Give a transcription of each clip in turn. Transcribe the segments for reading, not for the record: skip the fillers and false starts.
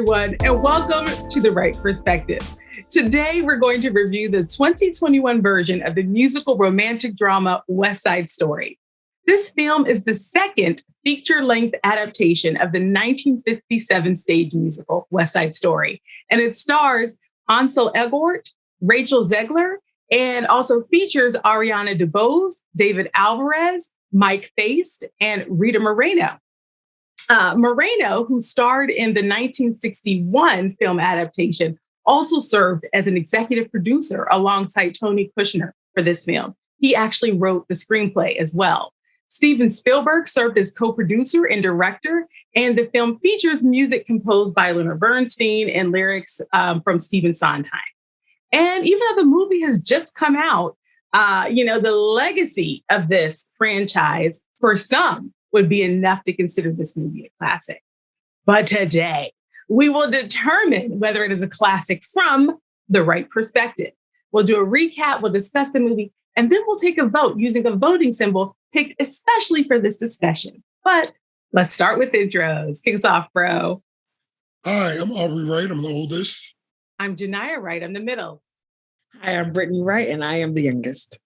everyone, and welcome to the Wright Perspective. Today, we're going to review the 2021 version of the musical romantic drama West Side Story. This film is the second feature-length adaptation of the 1957 stage musical West Side Story, and it stars Ansel Elgort, Rachel Zegler, and also features Ariana DeBose, David Alvarez, Mike Faist, and Rita Moreno. Moreno, who starred in the 1961 film adaptation, also served as an executive producer alongside Tony Kushner for this film. He actually wrote the screenplay as well. Steven Spielberg served as co-producer and director, and the film features music composed by Leonard Bernstein and lyrics from Stephen Sondheim. And even though the movie has just come out, the legacy of this franchise for some would be enough to consider this movie a classic. But today, we will determine whether it is a classic from the right perspective. We'll do a recap, we'll discuss the movie, and then we'll take a vote using a voting symbol picked especially for this discussion. But let's start with intros. Kick us off, bro. Hi, I'm Aubrey Wright. I'm the oldest. I'm Genia Wright. I'm the middle. Hi, I'm Brittany Wright, and I am the youngest.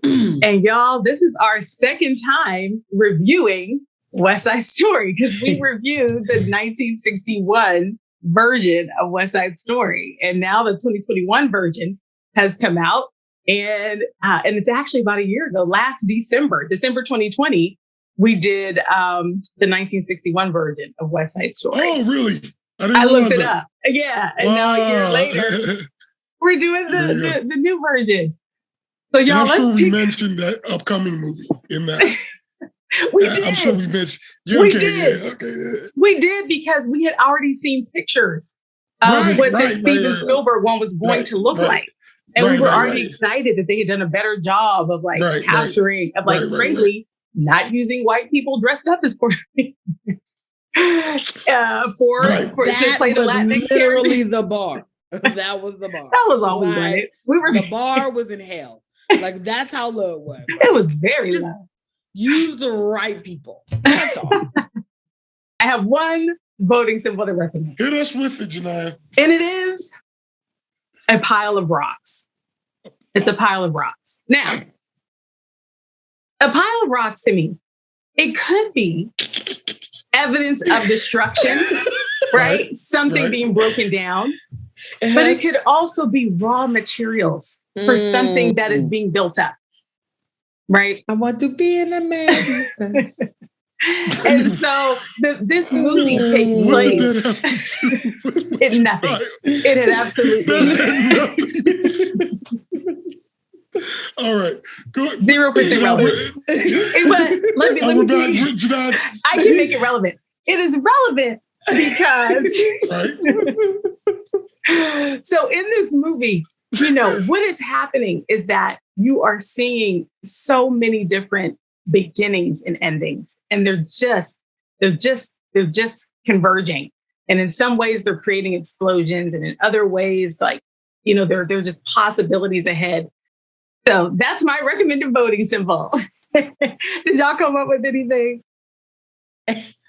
And y'all, this is our second time reviewing West Side Story because we reviewed the 1961 version of West Side Story. And now the 2021 version has come out. And it's actually about a year ago, last December 2020, we did the 1961 version of West Side Story. Oh, really? I looked it up. Yeah. And now a year later, we're doing the new version. So y'all, we mentioned that upcoming movie in that. We did. I'm sure we mentioned. Yeah, we okay, did. Yeah, okay, yeah. We did because we had already seen pictures of what the Steven Spielberg one was going to look like. And we were already excited that they had done a better job of capturing, frankly, not using white people dressed up as Puerto Ricans to play the Latinx character. Literally the bar. That was the bar. That was all we wanted. The bar was in hell. Like, that's how low it was. It was very low. Use the right people. That's all. I have one voting symbol to recommend. Hit us with it, Janaya. And it is a pile of rocks. It's a pile of rocks. Now, a pile of rocks to me, it could be evidence of destruction, right? Something being broken down. But it could also be raw materials for something that is being built up, right? I want to be an American. And so this movie takes place. What did that have to do with it nothing. It had absolutely nothing. All right. Good. 0% relevance. But let me I can make it relevant. It is relevant because so in this movie, what is happening is that you are seeing so many different beginnings and endings, and they're just converging. And in some ways they're creating explosions, and in other ways, they're just possibilities ahead. So that's my recommended voting symbol. Did y'all come up with anything?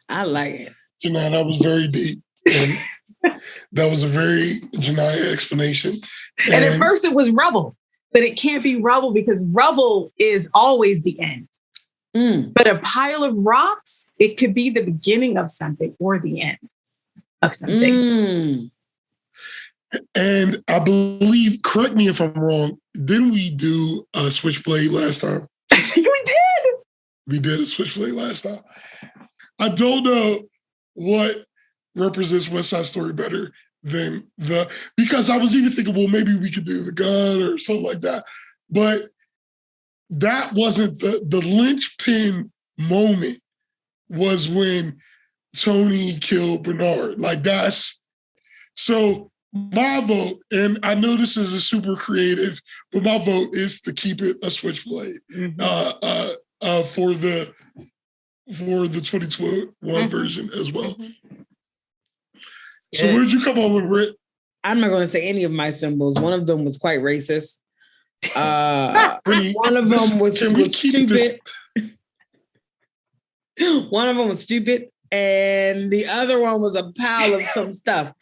I like it. Janaya, that was very deep. And that was a very Janaya explanation. And at first it was rubble, but it can't be rubble because rubble is always the end. But a pile of rocks, it could be the beginning of something or the end of something. And I believe, correct me if I'm wrong, didn't we do a Switchblade last time? We did. We did a Switchblade last time. I don't know what represents West Side Story better than because I was even thinking, well, maybe we could do the gun or something like that. But that wasn't the linchpin moment was when Tony killed Bernard. So my vote, and I know this is a super creative, but my vote is to keep it a Switchblade for the 2021 version as well. So where'd you come up with, Britt? I'm not going to say any of my symbols. One of them was quite racist. One of them was stupid. One of them was stupid, and the other one was a pile of some stuff.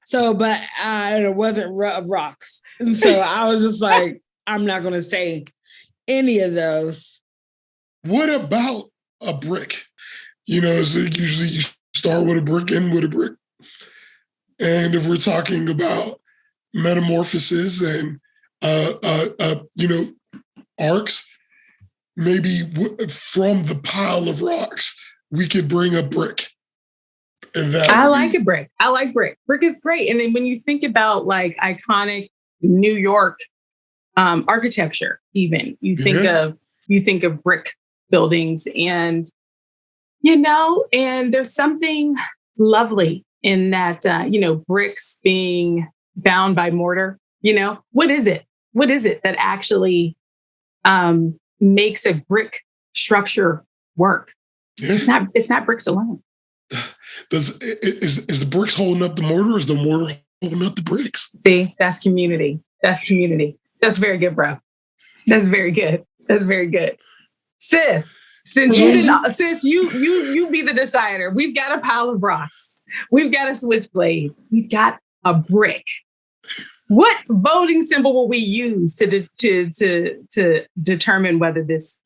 So, but it wasn't rocks. And so I was just like, I'm not going to say any of those. What about a brick? You know, so usually you start with a brick, end with a brick. And if we're talking about metamorphosis and, arcs, maybe from the pile of rocks, we could bring a brick. And I like a brick. I like brick. Brick is great. And then when you think about like iconic New York architecture, even you think of brick buildings, and and there's something lovely in that. Bricks being bound by mortar. What is it? What is it that actually makes a brick structure work? Yeah. It's not bricks alone. Is the bricks holding up the mortar, or is the mortar holding up the bricks? See, that's community. That's community. That's very good, bro. That's very good. That's very good. Sis, since you be the decider. We've got a pile of rocks. We've got a switchblade. We've got a brick. What voting symbol will we use to determine whether this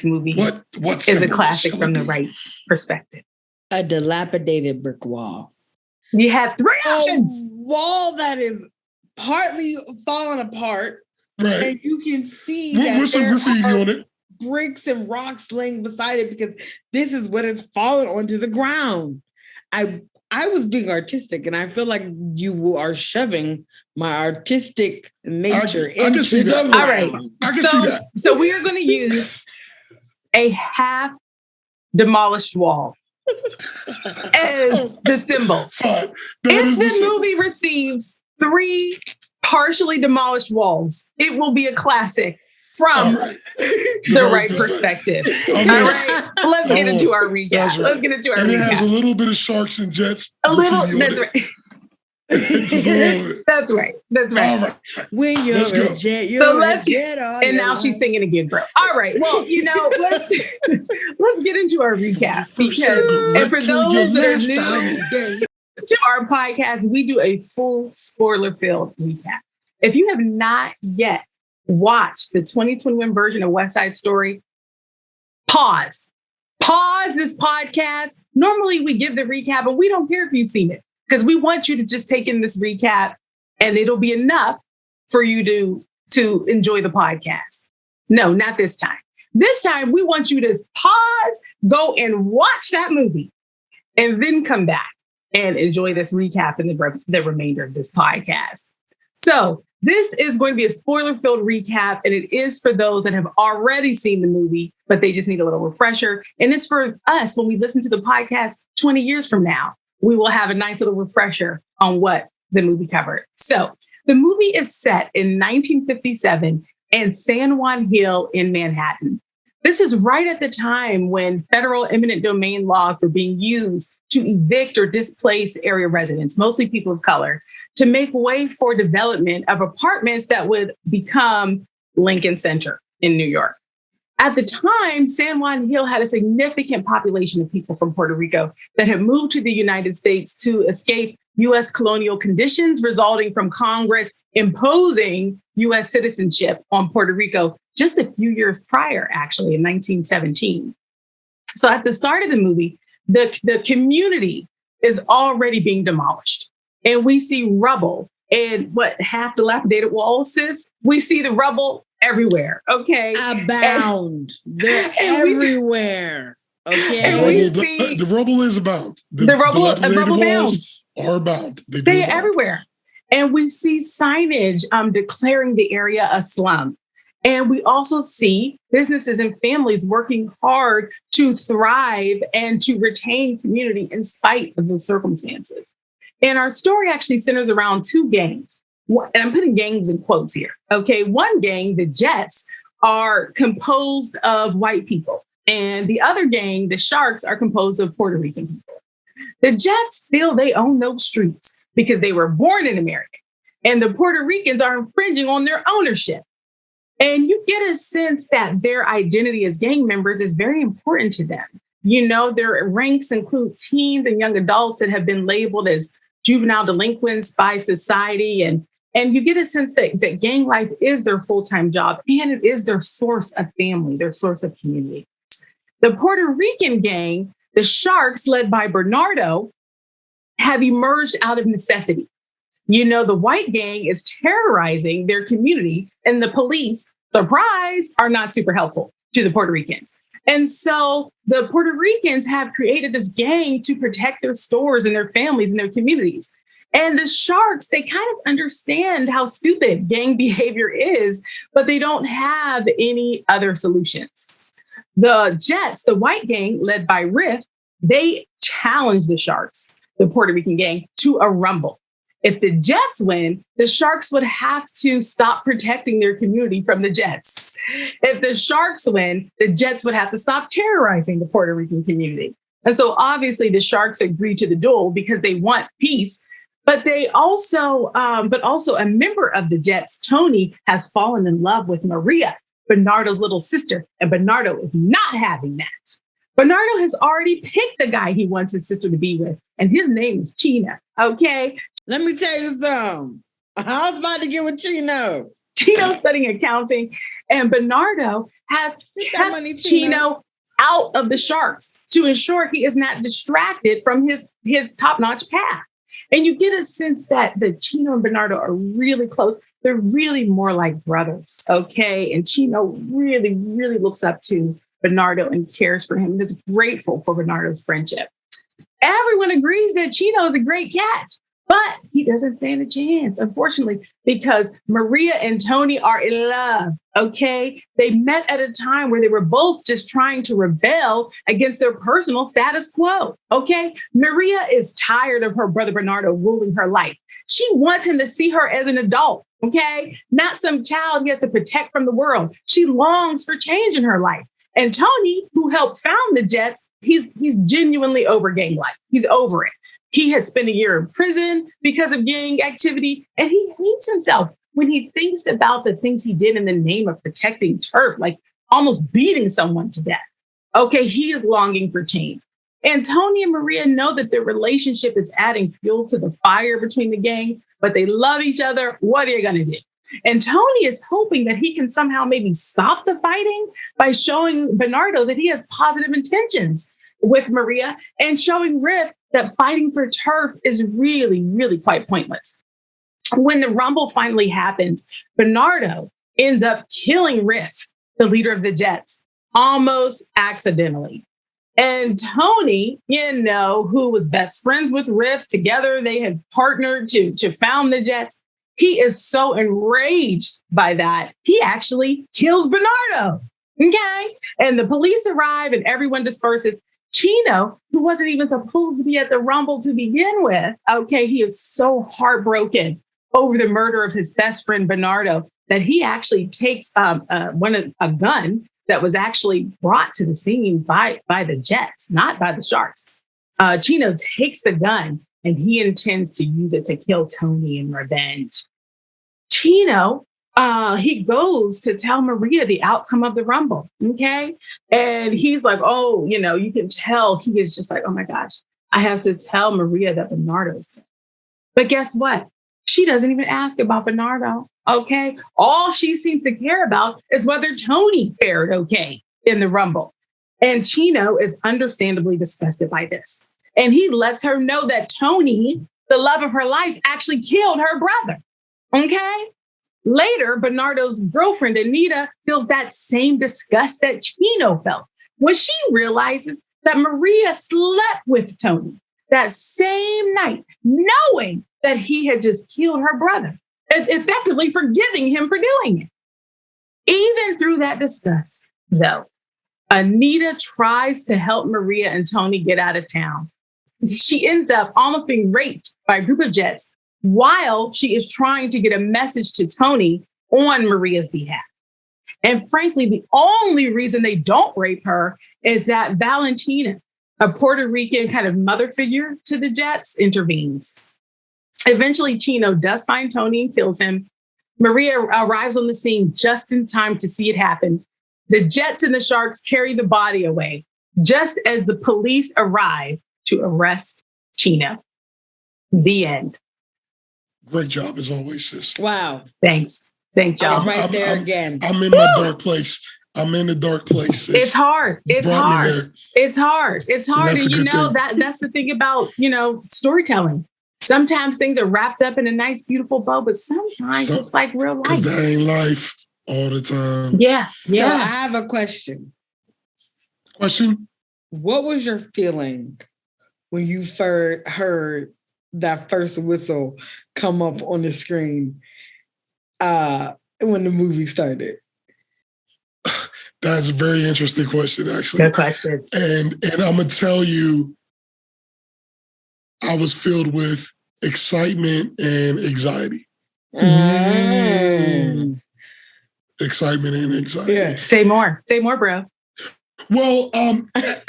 movie is a classic from the right perspective? A dilapidated brick wall. You had three options. A wall that is partly fallen apart, right? And you can see what's some graffiti on it? Bricks and rocks laying beside it, because this is what has fallen onto the ground. I was being artistic, and I feel like you are shoving my artistic nature into the ground. All right. I can see that. So we are going to use a half demolished wall as the symbol. Fine. If the movie receives 3 partially demolished walls, it will be a classic from the right perspective. All right, let's get into our recap. Right. Let's get into our recap. And it has a little bit of sharks and jets. A little. That's right. That's right. That's right. Right. When you're a jet, you're a jet. And now she's singing again, bro. All right. Well, let's get into our recap, because and for those that are new to our podcast, we do a full spoiler-filled recap. If you have not yet watched the 2021 version of West Side Story, pause this podcast. Normally we give the recap, and we don't care if you've seen it, because we want you to just take in this recap, and it'll be enough for you to enjoy the podcast. No, not this time. This time we want you to pause, go and watch that movie, and then come back and enjoy this recap and the remainder of this podcast. So this is going to be a spoiler-filled recap, and it is for those that have already seen the movie, but they just need a little refresher. And it's for us when we listen to the podcast 20 years from now. We will have a nice little refresher on what the movie covered. So the movie is set in 1957 in San Juan Hill in Manhattan. This is right at the time when federal eminent domain laws were being used to evict or displace area residents, mostly people of color, to make way for development of apartments that would become Lincoln Center in New York. At the time, San Juan Hill had a significant population of people from Puerto Rico that had moved to the United States to escape U.S. colonial conditions resulting from Congress imposing U.S. citizenship on Puerto Rico just a few years prior, actually, in 1917. So at the start of the movie, the community is already being demolished. And we see rubble and half dilapidated walls, sis? We see the rubble everywhere, okay? Abound. They're everywhere, okay? And the rubble is abound. The rubble abounds. Are abound. They are everywhere. And we see signage declaring the area a slum. And we also see businesses and families working hard to thrive and to retain community in spite of the circumstances. And our story actually centers around 2 gangs. And I'm putting gangs in quotes here. Okay, one gang, the Jets, are composed of white people. And the other gang, the Sharks, are composed of Puerto Rican people. The Jets feel they own those streets because they were born in America. And the Puerto Ricans are infringing on their ownership. And you get a sense that their identity as gang members is very important to them. Their ranks include teens and young adults that have been labeled as juvenile delinquents by society. And you get a sense that gang life is their full-time job, and it is their source of family, their source of community. The Puerto Rican gang, the Sharks, led by Bernardo, have emerged out of necessity. The white gang is terrorizing their community, and the police, surprise, are not super helpful to the Puerto Ricans. And so the Puerto Ricans have created this gang to protect their stores and their families and their communities. And the Sharks, they kind of understand how stupid gang behavior is, but they don't have any other solutions. The Jets, the white gang led by Riff, they challenge the Sharks, the Puerto Rican gang, to a rumble. If the Jets win, the Sharks would have to stop protecting their community from the Jets. If the Sharks win, the Jets would have to stop terrorizing the Puerto Rican community. And so obviously the Sharks agree to the duel because they want peace. But they also, a member of the Jets, Tony, has fallen in love with Maria, Bernardo's little sister, and Bernardo is not having that. Bernardo has already picked the guy he wants his sister to be with, and his name is Chino. Okay. Let me tell you something. I was about to get with Chino. Chino's studying accounting, and Bernardo has kept Chino out of the Sharks to ensure he is not distracted from his top-notch path. And you get a sense that the Chino and Bernardo are really close. They're really more like brothers, okay? And Chino really, really looks up to Bernardo and cares for him and is grateful for Bernardo's friendship. Everyone agrees that Chino is a great catch, but he doesn't stand a chance, unfortunately, because Maria and Tony are in love, okay? They met at a time where they were both just trying to rebel against their personal status quo, okay? Maria is tired of her brother Bernardo ruling her life. She wants him to see her as an adult, okay? Not some child he has to protect from the world. She longs for change in her life. And Tony, who helped found the Jets, he's genuinely over gang life. He's over it. He had spent a year in prison because of gang activity, and he hates himself when he thinks about the things he did in the name of protecting turf, like almost beating someone to death. Okay, he is longing for change. And Tony and Maria know that their relationship is adding fuel to the fire between the gangs, but they love each other. What are you going to do? And Tony is hoping that he can somehow maybe stop the fighting by showing Bernardo that he has positive intentions with Maria and showing Riff that fighting for turf is really, really quite pointless. When the rumble finally happens, Bernardo ends up killing Riff, the leader of the Jets, almost accidentally. And Tony, who was best friends with Riff, together they had partnered to found the Jets. He is so enraged by that, he actually kills Bernardo. Okay. And the police arrive and everyone disperses. Chino, who wasn't even supposed to be at the rumble to begin with, okay, he is so heartbroken over the murder of his best friend Bernardo that he actually takes a gun that was actually brought to the scene by the Jets, not by the Sharks. Chino takes the gun and he intends to use it to kill Tony in revenge. Chino, he goes to tell Maria the outcome of the rumble, okay? And he's like, oh, you can tell he is just like, oh my gosh, I have to tell Maria that Bernardo's dead. But guess what? She doesn't even ask about Bernardo, okay? All she seems to care about is whether Tony fared okay in the rumble. And Chino is understandably disgusted by this. And he lets her know that Tony, the love of her life, actually killed her brother, okay? Later, Bernardo's girlfriend, Anita, feels that same disgust that Chino felt when she realizes that Maria slept with Tony that same night, knowing that he had just killed her brother, effectively forgiving him for doing it. Even through that disgust, though, Anita tries to help Maria and Tony get out of town. She ends up almost being raped by a group of Jets while she is trying to get a message to Tony on Maria's behalf. And frankly, the only reason they don't rape her is that Valentina, a Puerto Rican kind of mother figure to the Jets, intervenes. Eventually, Chino does find Tony and kills him. Maria arrives on the scene just in time to see it happen. The Jets and the Sharks carry the body away. just as the police arrive to arrest Chino. The end. Great job as always, sis. Wow. Thanks, y'all. I'm again. I'm in my dark place. I'm in the dark place. Sis. It's hard. It's hard. It's hard. And that's the thing about, storytelling. Sometimes things are wrapped up in a nice, beautiful bow, but sometimes it's like real life. Because that ain't life all the time. Yeah. So I have a question. What was your feeling when you heard that first whistle come up on the screen when the movie started? That's a very interesting question, actually. Good question. And I'm going to tell you, I was filled with excitement and anxiety. Excitement and anxiety. Yeah. Say more, bro. Well,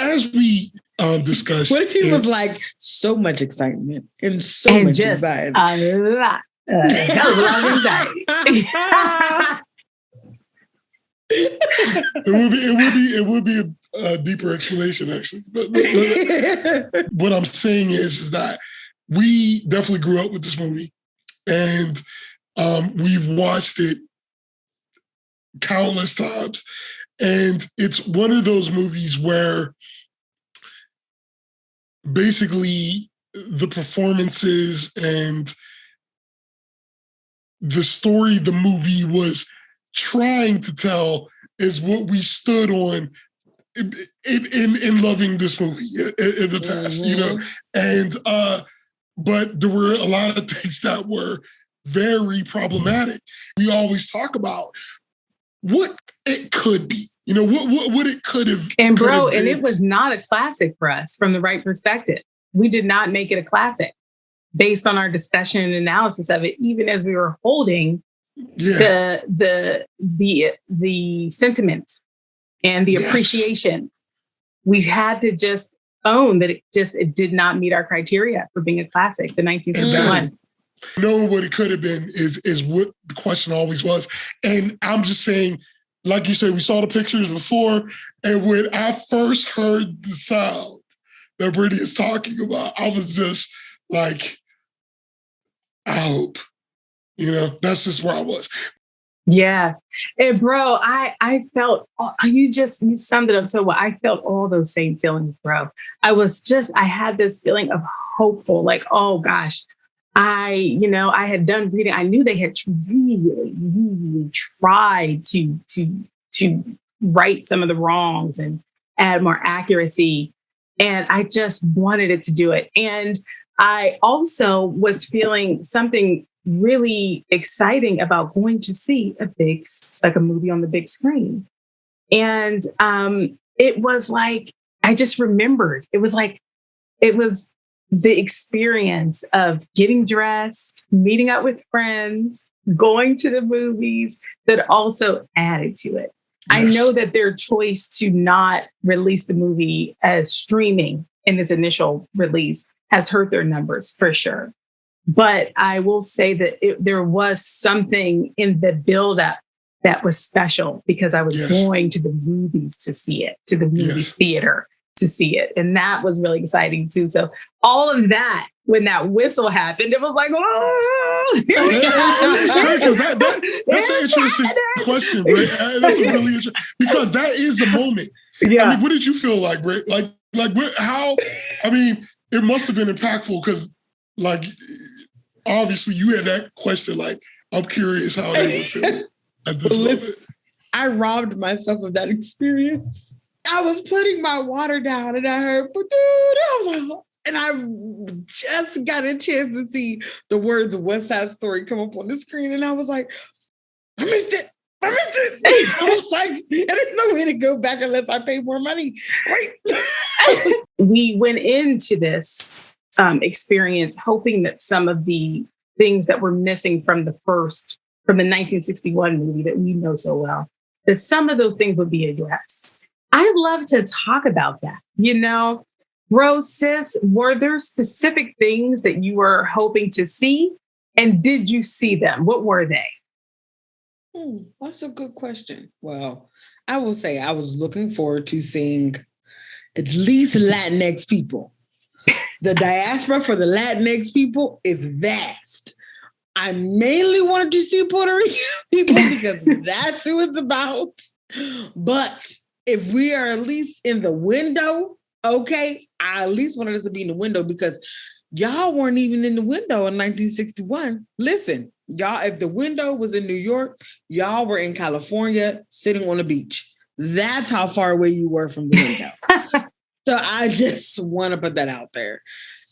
as we discussed. What if he was like so much excitement and so much anxiety? A lot of anxiety. It would be a deeper explanation, actually. But what I'm saying is that we definitely grew up with this movie, and we've watched it countless times. And it's one of those movies where basically the performances and the story the movie was trying to tell is what we stood on in loving this movie in the past, and but there were a lot of things that were very problematic. We always talk about what it could be, what it could have. And bro, and it was not a classic for us from the Wright perspective. We did not make it a classic based on our discussion and analysis of it, even as we were holding the sentiment and the appreciation. We had to just own that it did not meet our criteria for being a classic, the 1961. Knowing what it could have been is what the question always was. And I'm just saying, like you said, we saw the pictures before, and when I first heard the sound that Brittany is talking about, I was just like, I hope. That's just where I was. Yeah. And bro, I felt, you summed it up so well. I felt all those same feelings, bro. I had this feeling of hopeful, like, oh gosh, I had done reading. I knew they had really, really tried to right some of the wrongs and add more accuracy. And I just wanted it to do it. And I also was feeling something really exciting about going to see a movie on the big screen. And it was like, I just remembered, it was the experience of getting dressed, meeting up with friends, going to the movies that also added to it. Yes. I know that their choice to not release the movie as streaming in its initial release has hurt their numbers for sure. But I will say that there was something in the buildup that was special because I was going to the movies to see it, to the movie theater to see it. And that was really exciting too. So all of that, when that whistle happened, it was like, oh, here we go. That's an interesting question, Britt. That's a really interesting, because that is the moment. Yeah. I mean, what did you feel like, Britt? It must have been impactful because, obviously you had that question. I'm curious how they were feeling at this moment. I robbed myself of that experience. I was putting my water down and I heard, I was like, and I just got a chance to see the words West Side Story come up on the screen. And I was like, I missed it. I was like, there's no way to go back unless I pay more money. Right. We went into this experience hoping that some of the things that were missing from the 1961 movie that we know so well, that some of those things would be addressed. I'd love to talk about that. Bro, sis, were there specific things that you were hoping to see? And did you see them? What were they? That's a good question. Well, I will say I was looking forward to seeing at least Latinx people. The diaspora for the Latinx people is vast. I mainly wanted to see Puerto Rican people because that's who it's about. But if we are at least in the window, okay, I at least wanted us to be in the window because y'all weren't even in the window in 1961. Listen, y'all, if the window was in New York, y'all were in California sitting on a beach. That's how far away you were from the window. So I just want to put that out there.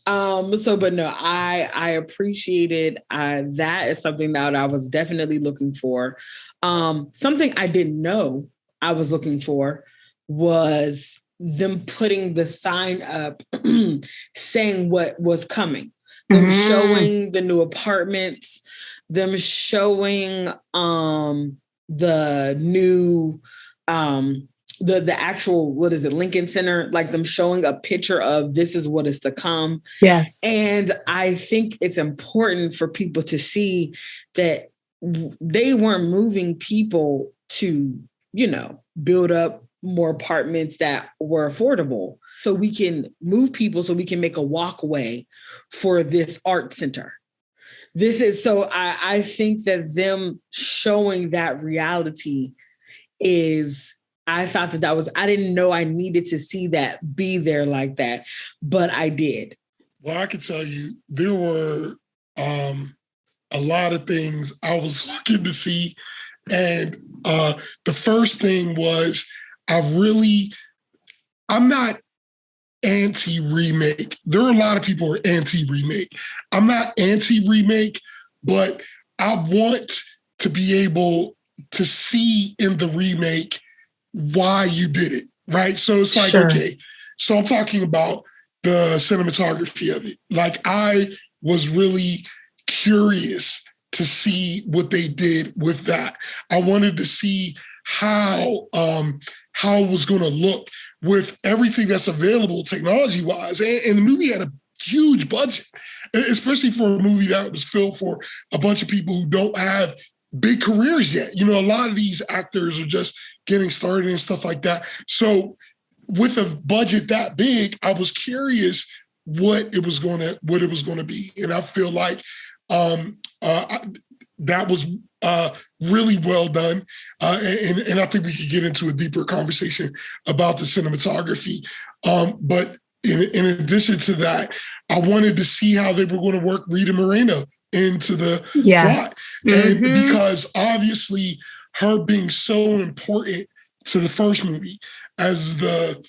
But no, I appreciated that is something that I was definitely looking for. Something I didn't know I was looking for was them putting the sign up saying what was coming, them showing the new apartments, them showing the new the actual, what is it, Lincoln Center, like them showing a picture of this is what is to come. Yes. And I think it's important for people to see that they weren't moving people to, build up more apartments that were affordable. So we can move people so we can make a walkway for this art center. I think that them showing that reality is, I thought that was, I didn't know I needed to see that be there like that, but I did. Well, I can tell you, there were a lot of things I was looking to see. And the first thing was, I'm not anti-remake. There are a lot of people who are anti-remake. I'm not anti-remake, but I want to be able to see in the remake why you did it, right? So it's like, sure. Okay, so I'm talking about the cinematography of it. Like, I was really curious to see what they did with that. I wanted to see how it was going to look with everything that's available technology-wise. And the movie had a huge budget, especially for a movie that was filled for a bunch of people who don't have big careers yet. A lot of these actors are just getting started and stuff like that. So with a budget that big, I was curious what it was going to be. And I feel like that was really well done. And I think we could get into a deeper conversation about the cinematography. But in addition to that, I wanted to see how they were going to work Rita Moreno into the plot. And because obviously her being so important to the first movie as the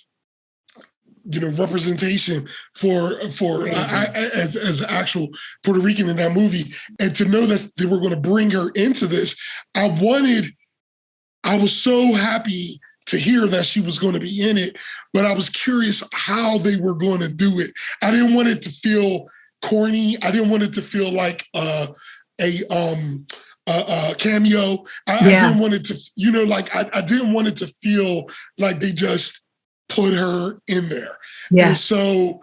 representation for as actual Puerto Rican in that movie, and to know that they were going to bring her into this, I was so happy to hear that she was going to be in it, but I was curious how they were going to do it. I didn't want it to feel corny. I didn't want it to feel like a cameo. I didn't want it to, I didn't want it to feel like they just put her in there. Yes. And so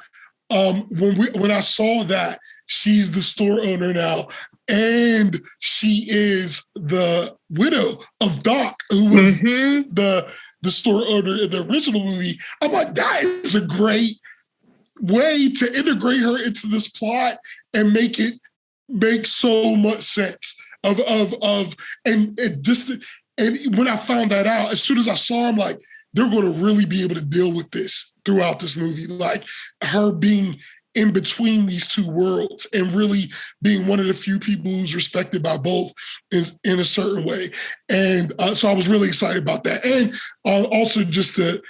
when I saw that she's the store owner now, and she is the widow of Doc, who was the store owner in the original movie, I'm like, that is a great way to integrate her into this plot and make it make so much sense and when I found that out, as soon as I saw him, like, they're going to really be able to deal with this throughout this movie, like her being in between these two worlds and really being one of the few people who's respected by both in a certain way. And so I was really excited about that. And also just to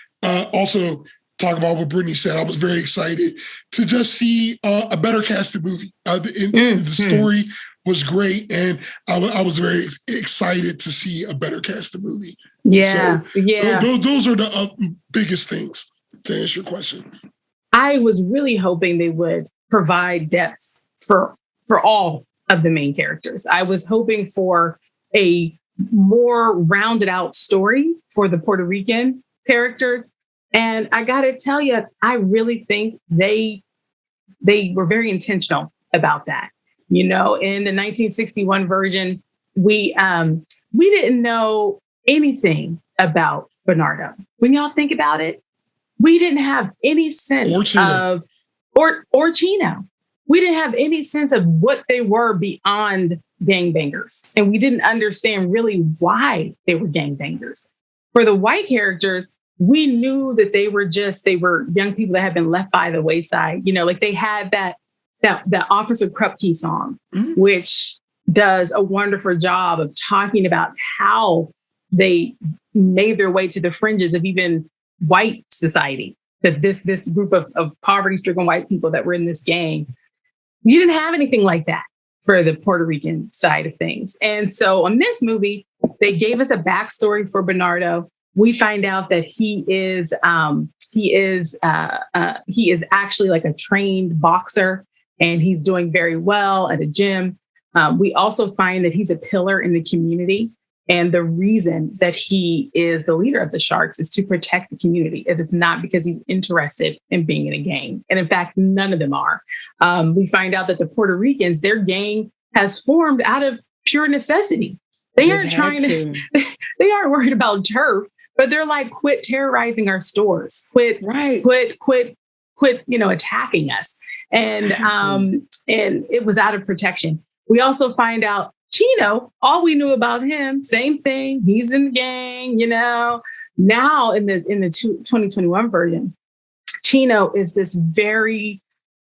also talk about what Brittany said, I was very excited to just see a better casted movie. The story was great, and I was very excited to see a better casted movie. Yeah, so, those are the biggest things, to answer your question. I was really hoping they would provide depth for all of the main characters. I was hoping for a more rounded out story for the Puerto Rican characters. And I got to tell you, I really think they were very intentional about that. In the 1961 version, we didn't know anything about Bernardo. When y'all think about it, we didn't have any sense of, or Chino. We didn't have any sense of what they were beyond gangbangers. And we didn't understand really why they were gangbangers. For the white characters, we knew that they were young people that had been left by the wayside. You know, like they had that Officer Krupke song, which does a wonderful job of talking about how they made their way to the fringes of even white society. That this group of poverty-stricken white people that were in this gang, you didn't have anything like that for the Puerto Rican side of things. And so on this movie, they gave us a backstory for Bernardo. We find out that he is actually like a trained boxer, and he's doing very well at a gym. We also find that he's a pillar in the community. And the reason that he is the leader of the Sharks is to protect the community. It is not because he's interested in being in a gang. And in fact, none of them are. We find out that the Puerto Ricans, their gang has formed out of pure necessity. They aren't they aren't worried about turf, but they're like, quit terrorizing our stores. Quit, attacking us. And it was out of protection. We also find out Chino, all we knew about him, same thing. He's in the gang, you know. Now in the 2021 version, Chino is this very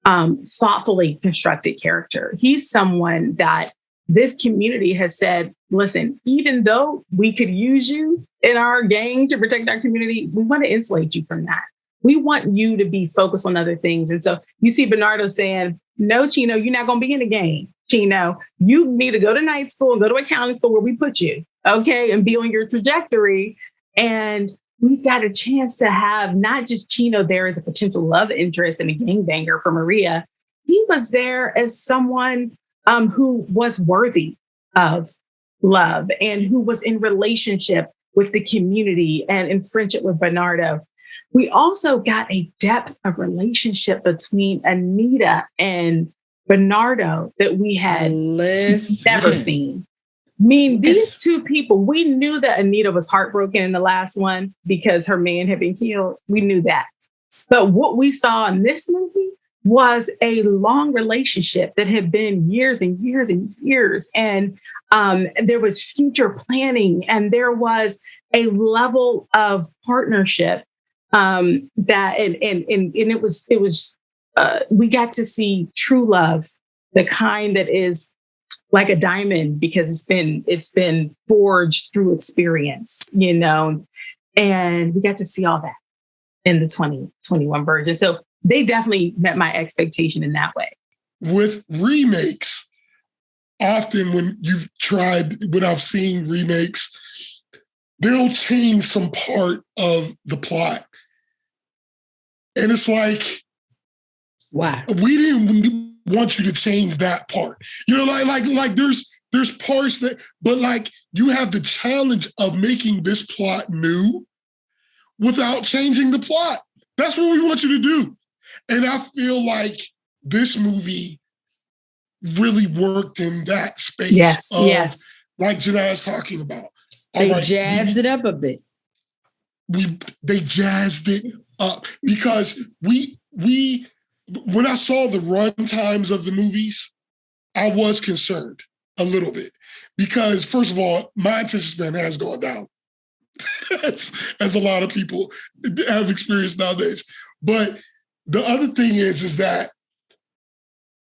thoughtfully constructed character. He's someone that this community has said, listen, even though we could use you in our gang to protect our community, we want to insulate you from that. We want you to be focused on other things. And so you see Bernardo saying, no, Chino, you're not going to be in the gang. Chino, you need to go to night school and go to accounting school where we put you, okay, and be on your trajectory. And we got a chance to have not just Chino there as a potential love interest and a gangbanger for Maria. He was there as someone who was worthy of love and who was in relationship with the community and in friendship with Bernardo. We also got a depth of relationship between Anita and Bernardo that we had never seen. I mean, these two people, we knew that Anita was heartbroken in the last one because her man had been killed. We knew that. But what we saw in this movie was a long relationship that had been years and years and years. And there was future planning and there was a level of partnership it was we got to see true love, the kind that is like a diamond because it's been forged through experience, you know, and we got to see all that in the 2021 version. So they definitely met my expectation in that way. With remakes, often when I've seen remakes, they'll change some part of the plot. And it's like, wow, we didn't want you to change that part. You know, like there's parts that, but like you have the challenge of making this plot new without changing the plot. That's what we want you to do. And I feel like this movie really worked in that space. Yes. Like Janae's talking about. They jazzed it up a bit. They jazzed it up because when I saw the run times of the movies, I was concerned a little bit because, first of all, my attention span has gone down, as a lot of people have experienced nowadays. But the other thing is that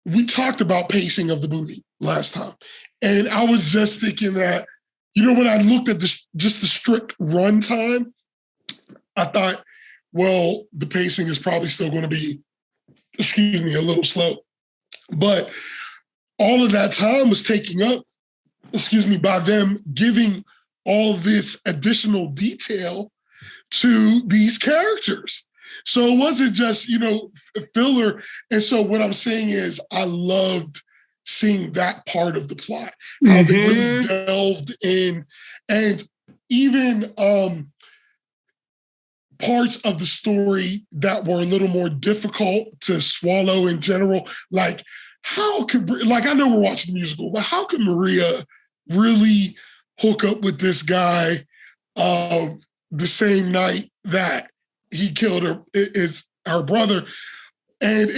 we talked about pacing of the movie last time, and I was just thinking that, you know, when I looked at just the strict run time, I thought, well, the pacing is probably still going to be, a little slow. But all of that time was taken up, by them giving all this additional detail to these characters. So it wasn't just, filler. And so what I'm saying is I loved seeing that part of the plot, how they really delved in, and even parts of the story that were a little more difficult to swallow in general. Like, I know we're watching the musical, but how could Maria really hook up with this guy the same night that he killed her brother. And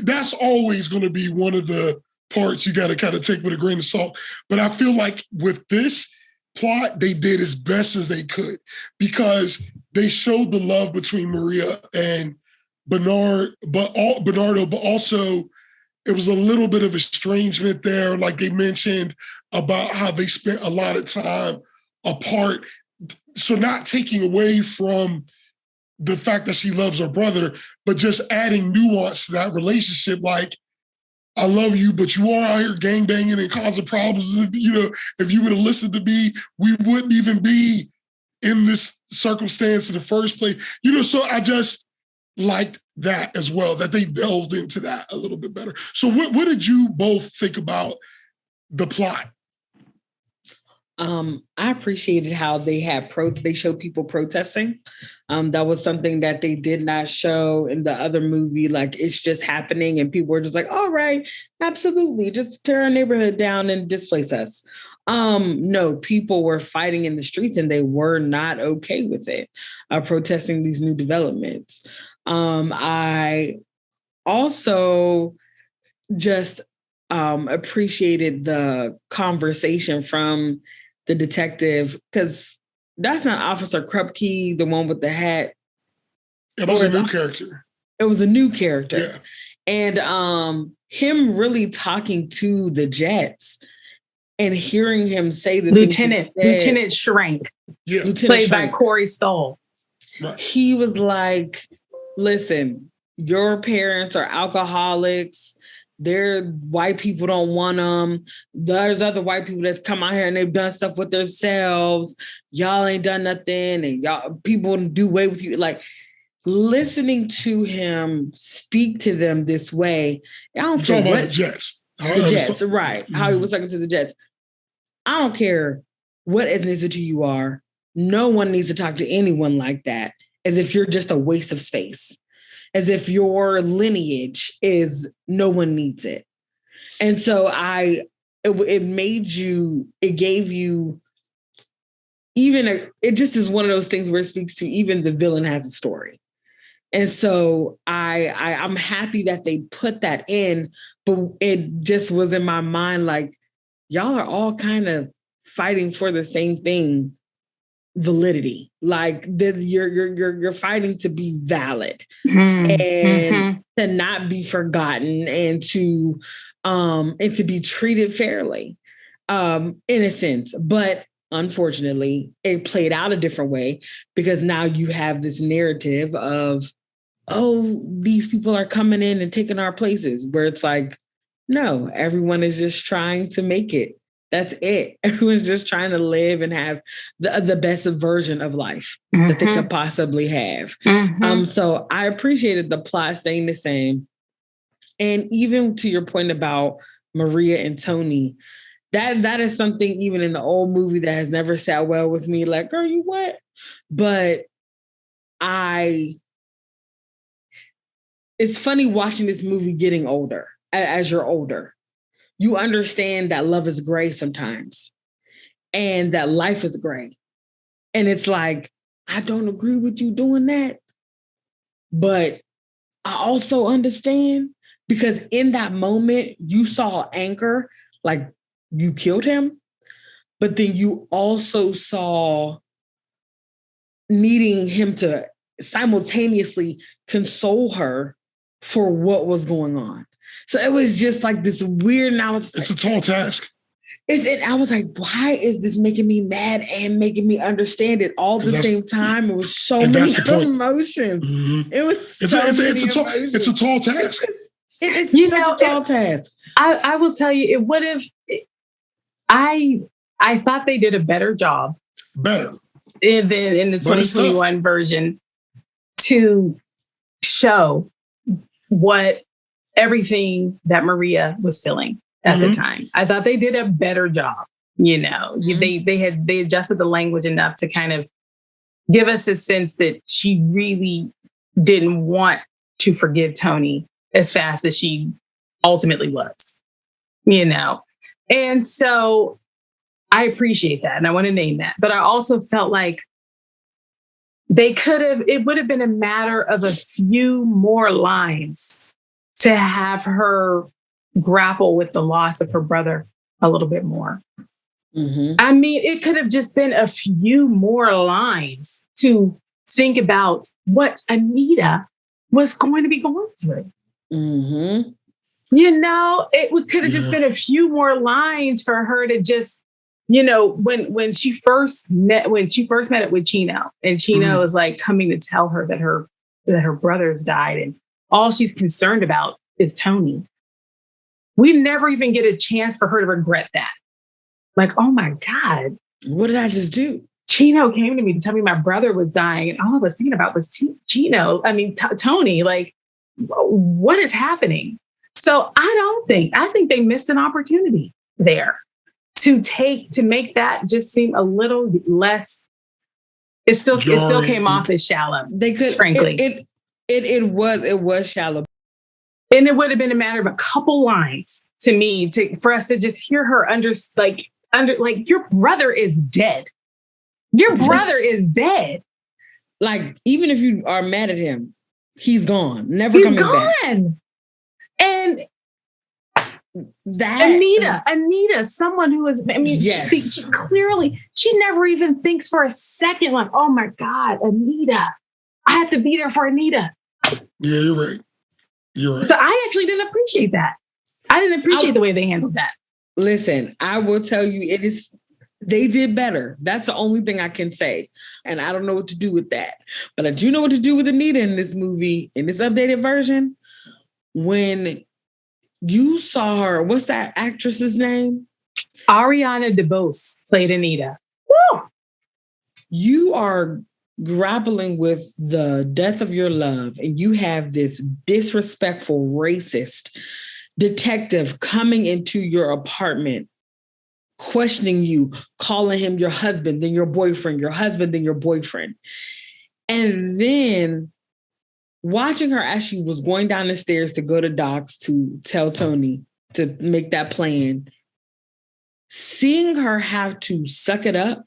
that's always going to be one of the parts you got to kind of take with a grain of salt. But I feel like with this plot, they did as best as they could because they showed the love between Maria and Bernardo, but also it was a little bit of estrangement there. Like they mentioned about how they spent a lot of time apart. So not taking away from the fact that she loves her brother, but just adding nuance to that relationship. Like, I love you, but you are out here gangbanging and causing problems. You know, if you would have listened to me, we wouldn't even be in this circumstance in the first place. You know, so I just liked that as well, that they delved into that a little bit better. So what did you both think about the plot? I appreciated how they showed people protesting. That was something that they did not show in the other movie. Like, it's just happening and people were just like, all right, absolutely, just tear our neighborhood down and displace us. No, people were fighting in the streets and they were not okay with it, protesting these new developments. I also just appreciated the conversation from the detective, because that's not Officer Krupke, the one with the hat. It was a new character. It was a new character. Yeah. And him really talking to the Jets and hearing him say the Lieutenant Schrank, played by Corey Stoll. Right. He was like, listen, your parents are alcoholics. They're white people don't want them. There's other white people that's come out here and they've done stuff with themselves. Y'all ain't done nothing, and y'all people do away with you. Like, listening to him speak to them this way, I don't care what the Jets. The Jets, right? Mm-hmm. How he was talking to the Jets. I don't care what ethnicity you are. No one needs to talk to anyone like that, as if you're just a waste of space. As if your lineage is, no one needs it. And so it gave you it just is one of those things where it speaks to even the villain has a story. And so I'm happy that they put that in, but it just was in my mind, like, y'all are all kind of fighting for the same thing. Validity, like you're fighting to be valid and to not be forgotten and to be treated fairly, in a sense. But unfortunately, it played out a different way because now you have this narrative of, oh, these people are coming in and taking our places, where it's like, no, everyone is just trying to make it. That's it. Everyone's just trying to live and have the best version of life that they could possibly have. So I appreciated the plot staying the same. And even to your point about Maria and Tony, that is something even in the old movie that has never sat well with me. Like, girl, you what? But it's funny watching this movie getting older, as you're older. You understand that love is gray sometimes and that life is gray. And it's like, I don't agree with you doing that. But I also understand, because in that moment, you saw anger, like you killed him. But then you also saw needing him to simultaneously console her for what was going on. So it was just like this weird. Now it's a tall task. I was like, why is this making me mad and making me understand it all at the same time? It was so many emotions. Mm-hmm. It was it's a tall task. It is such a tall task. I will tell you, it would have. I thought they did a better job. Better in the 2021 version to show what everything that Maria was feeling at the time. I thought they did a better job. You know, they adjusted the language enough to kind of give us a sense that she really didn't want to forgive Tony as fast as she ultimately was, you know? And so I appreciate that. And I want to name that. But I also felt like it would have been a matter of a few more lines to have her grapple with the loss of her brother a little bit more. Mm-hmm. I mean, it could have just been a few more lines to think about what Anita was going to be going through. Mm-hmm. You know, could have just been a few more lines for her to just, you know, when she first met it with Chino, and Chino is like coming to tell her that her brother's died, and all she's concerned about is Tony. We never even get a chance for her to regret that. Like, oh my God, what did I just do? Chino came to me to tell me my brother was dying, and all I was thinking about was Tony. Like, what is happening? So I think they missed an opportunity there to make that just seem a little less. It still came off as shallow. They could, frankly, it was shallow, and it would have been a matter of a couple lines to me for us to just hear her under your brother is dead. Your brother is dead. Like, even if you are mad at him, he's gone. Never coming back. And that Anita, someone who is, I mean, yes. she clearly, she never even thinks for a second, like, oh my God, Anita, I have to be there for Anita. Yeah, you're right. You're right. So I actually didn't appreciate that. I didn't appreciate the way they handled that. Listen, I will tell you, they did better. That's the only thing I can say. And I don't know what to do with that. But I do know what to do with Anita in this movie, in this updated version. When you saw her, what's that actress's name? Ariana DeBose played Anita. Woo! You are grappling with the death of your love, and you have this disrespectful, racist detective coming into your apartment, questioning you, calling him your husband, then your boyfriend, your husband, then your boyfriend. And then watching her as she was going down the stairs to go to Doc's to tell Tony to make that plan, seeing her have to suck it up.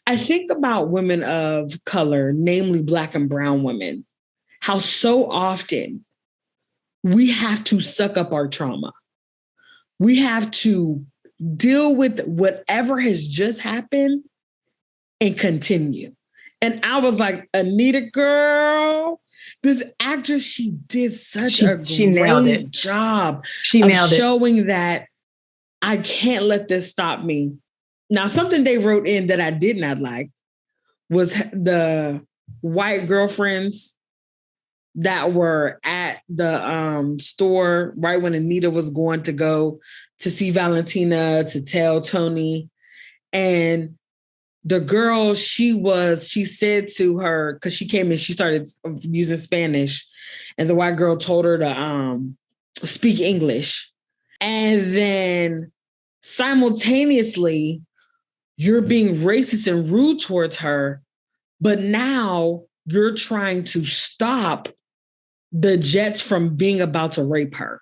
I think about women of color, namely Black and brown women, how so often we have to suck up our trauma. We have to deal with whatever has just happened and continue. And I was like, Anita, girl, this actress, she did such a great job of showing that I can't let this stop me. Now, something they wrote in that I did not like was the white girlfriends that were at the store right when Anita was going to go to see Valentina to tell Tony. And the girl, she said to her, because she came in, she started using Spanish, and the white girl told her to speak English. And then simultaneously, you're being racist and rude towards her, but now you're trying to stop the Jets from being about to rape her.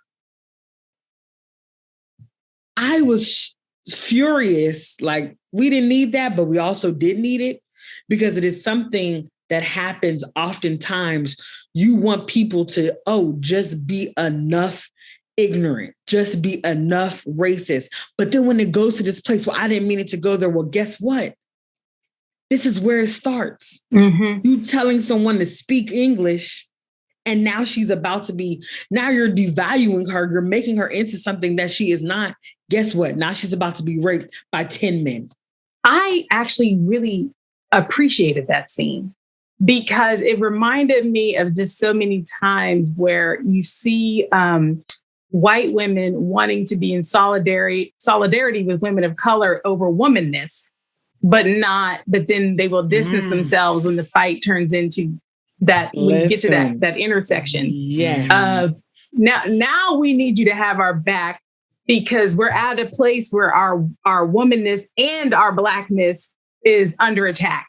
I was furious. Like, we didn't need that, but we also did need it, because it is something that happens oftentimes. You want people to, just be enough ignorant, just be enough racist. But then when it goes to this place, well, I didn't mean it to go there. Well, guess what? This is where it starts. Mm-hmm. You telling someone to speak English, and now now you're devaluing her. You're making her into something that she is not. Guess what? Now she's about to be raped by 10 men. I actually really appreciated that scene, because it reminded me of just so many times where you see white women wanting to be in solidarity with women of color over womanness, but then they will distance themselves when the fight turns into that. When you get to that intersection. Yes. Of now we need you to have our back, because we're at a place where our womanness and our Blackness is under attack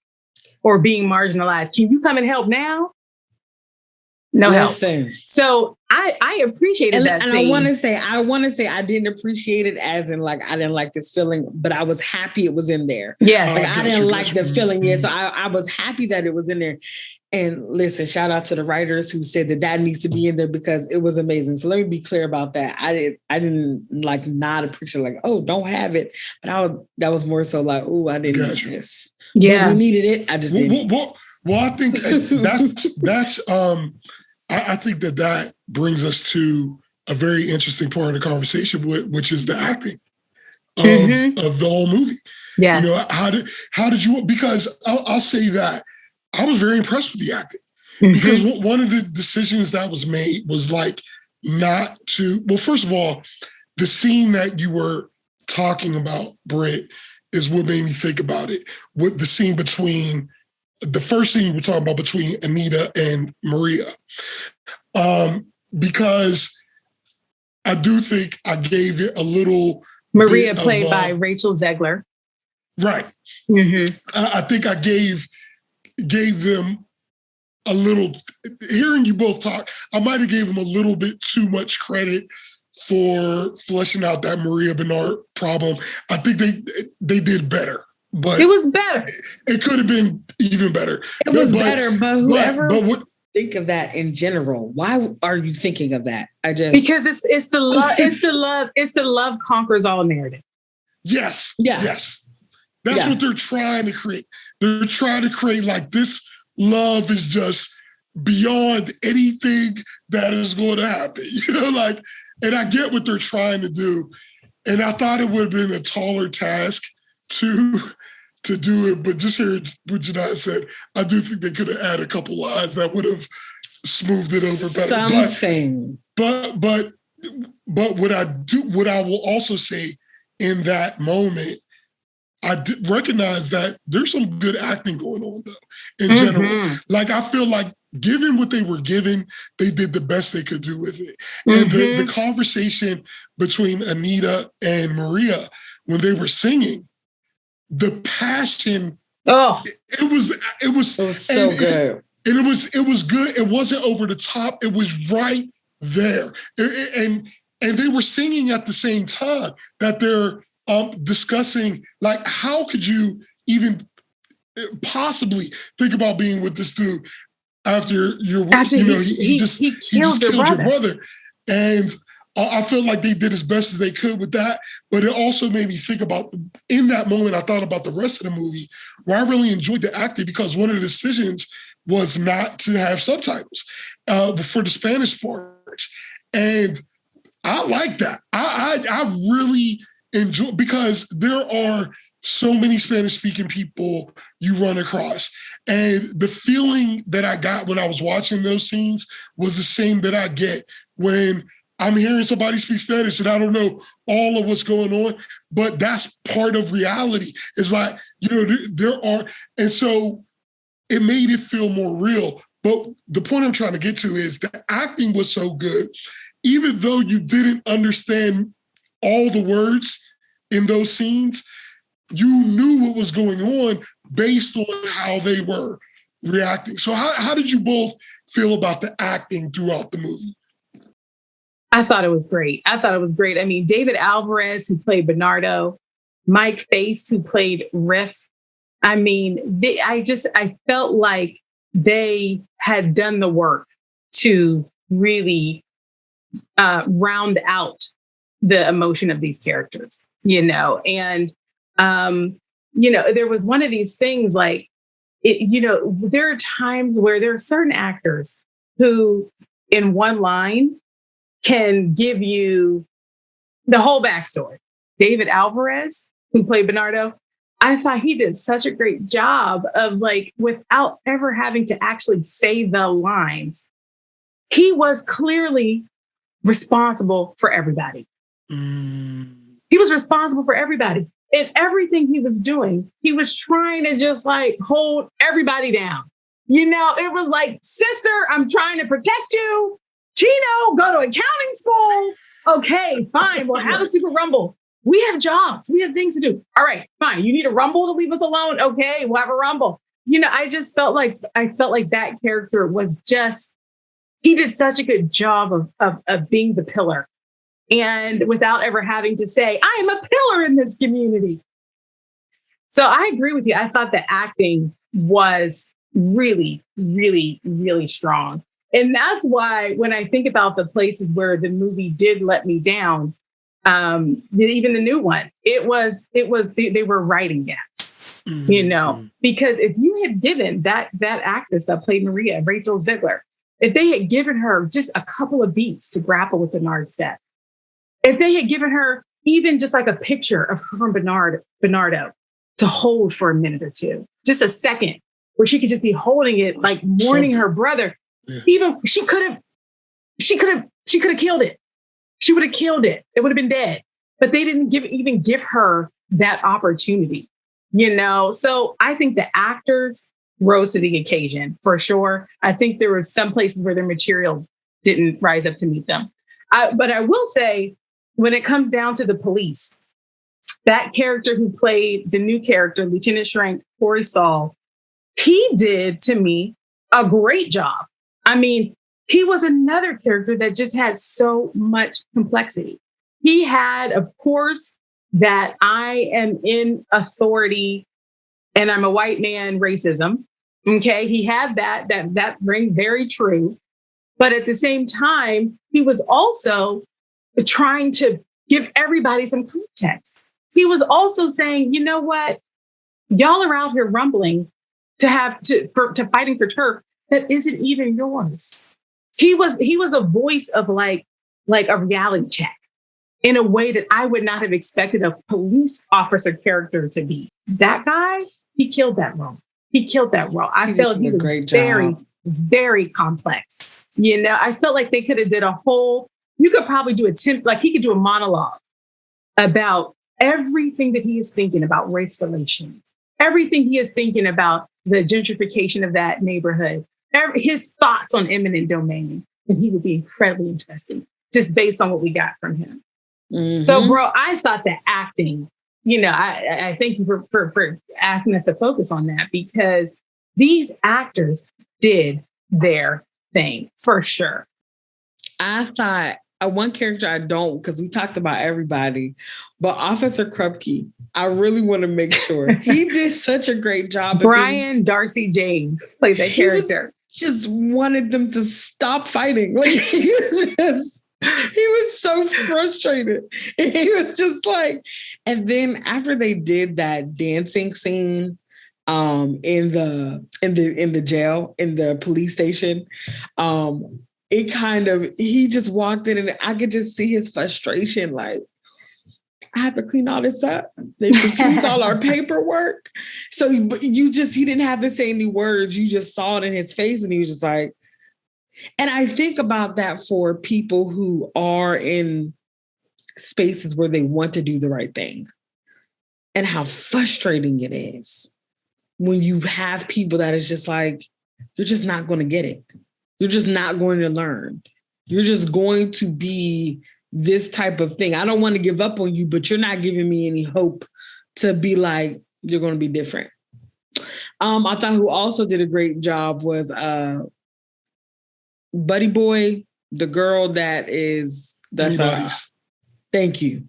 or being marginalized. Can you come and help now? No Listen. help. So I appreciated that scene. I want to say I didn't appreciate it as in like I didn't like this feeling, but I was happy it was in there. Yes. Like I didn't like the feeling. Yeah. So I was happy that it was in there. And listen, shout out to the writers who said that needs to be in there because it was amazing. So let me be clear about that. I didn't like not appreciate like, oh, don't have it. But that was more so like, oh, I didn't need this. Yeah. But we needed it. I just didn't. Well, I think that's I think that brings us to a very interesting part of the conversation, which is the acting of the whole movie. Yes. You know, how did you? Because I'll say that I was very impressed with the acting because one of the decisions that was made was like not to. Well, first of all, the scene that you were talking about, Britt, is what made me think about it. With the scene between. The first scene we're talking about between Anita and Maria, because I do think I gave it a little. Maria played by Rachel Zegler. Right. I think I gave them a little. Hearing you both talk, I might have gave them a little bit too much credit for fleshing out that Maria Bernard problem. I think they did better. But it was better. It could have been even better. It was better, but whoever think of that in general, why are you thinking of that? Because it's the love, it's the love conquers all narrative. Yes. Yeah. Yes. That's what they're trying to create. They're trying to create like this love is just beyond anything that is going to happen. You know, like, and I get what they're trying to do. And I thought it would have been a taller task to do it, but just hearing what Janai said, I do think they could have added a couple lines that would have smoothed it over better. Something. But what I will also say in that moment, I did recognize that there's some good acting going on though, in general. Like I feel like given what they were given, they did the best they could do with it. And the conversation between Anita and Maria when they were singing, the passion. It was so good. And it was good. It wasn't over the top. It was right there. And they were singing at the same time that they're discussing, like, how could you even possibly think about being with this dude after he just killed your brother. And I feel like they did as best as they could with that, but it also made me think about, in that moment, I thought about the rest of the movie, where I really enjoyed the acting because one of the decisions was not to have subtitles for the Spanish parts. And I like that. I really enjoy, because there are so many Spanish-speaking people you run across. And the feeling that I got when I was watching those scenes was the same that I get when I'm hearing somebody speak Spanish and I don't know all of what's going on, but that's part of reality. It's like, there are, and so it made it feel more real. But the point I'm trying to get to is the acting was so good, even though you didn't understand all the words in those scenes, you knew what was going on based on how they were reacting. So how did you both feel about the acting throughout the movie? I thought it was great. I mean, David Alvarez, who played Bernardo, Mike Faist, who played Riff. I mean, I felt like they had done the work to really round out the emotion of these characters, and, there was one of these things like, there are times where there are certain actors who in one line can give you the whole backstory. David Alvarez, who played Bernardo, I thought he did such a great job of, like, without ever having to actually say the lines, he was clearly responsible for everybody. He was responsible for everybody. In everything he was doing, he was trying to just like hold everybody down. It was like, sister, I'm trying to protect you. Chino, go to accounting school. Okay, fine. We'll have a Super Rumble. We have jobs. We have things to do. All right, fine. You need a Rumble to leave us alone? Okay, we'll have a Rumble. I just felt like that character was just he did such a good job of being the pillar, and without ever having to say, I am a pillar in this community. So I agree with you. I thought the acting was really, really, really strong. And that's why when I think about the places where the movie did let me down, even the new one, they were writing gaps, because if you had given that actress that played Maria, Rachel Zegler, if they had given her just a couple of beats to grapple with Bernard's death, if they had given her even just like a picture of her and Bernardo to hold for a minute or two, just a second, where she could just be holding it, like mourning her brother. Yeah. Even she could have killed it. She would have killed it. It would have been dead. But they didn't even give her that opportunity, So I think the actors rose to the occasion for sure. I think there were some places where their material didn't rise up to meet them. But I will say, when it comes down to the police, that character who played the new character, Lieutenant Schrank Forrestal, he did, to me, a great job. I mean, he was another character that just had so much complexity. He had, of course, that I am in authority and I'm a white man racism. Okay, he had that ring very true. But at the same time, he was also trying to give everybody some context. He was also saying, you know what? Y'all are out here rumbling to fighting for turf that isn't even yours. He was a voice of like a reality check in a way that I would not have expected a police officer character to be. That guy, he killed that role. I felt he was very, very complex. I felt like they could have did you could probably do he could do a monologue about everything that he is thinking about race relations, everything he is thinking about the gentrification of that neighborhood, his thoughts on eminent domain, and he would be incredibly interesting just based on what we got from him. Mm-hmm. So, bro, I thought the acting, I thank you for asking us to focus on that, because these actors did their thing for sure. I thought one character I don't, because we talked about everybody, but Officer Krupke, I really want to make sure he did such a great job. Brian Darcy James played that character. Just wanted them to stop fighting. Like he was so frustrated. And he was just like, and then after they did that dancing scene in the jail, in the police station, he just walked in and I could just see his frustration. Like, I have to clean all this up. They refused all our paperwork. So he didn't have to say any words. You just saw it in his face and he was just like, and I think about that for people who are in spaces where they want to do the right thing and how frustrating it is when you have people that is just like, you're just not going to get it. You're just not going to learn. You're just going to be this type of thing. I don't want to give up on you, but you're not giving me any hope to be like, you're going to be different. I thought who also did a great job was Buddy Boy, the girl that's thank you.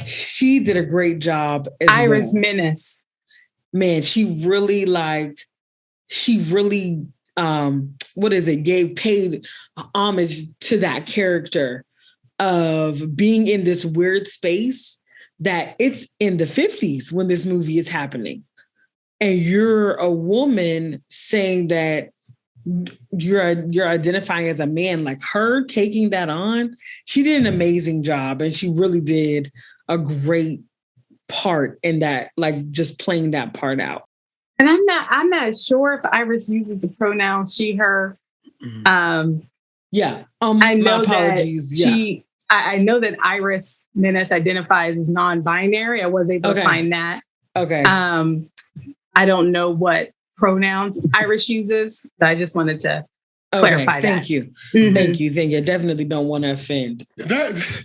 She did a great job as Iris Menace. Man, she really paid homage to that character of being in this weird space that it's in the 50s when this movie is happening. And you're a woman saying that you're identifying as a man. Like her taking that on, she did an amazing job. And she really did a great part in that, like just playing that part out. And I'm not sure if Iris uses the pronoun she, her. I know that I know that Iris Menace identifies as non-binary. I was able to find that. Okay. I don't know what pronouns Iris uses. So I just wanted to clarify that. Thank you. Mm-hmm. Thank you. I definitely don't want to offend. That's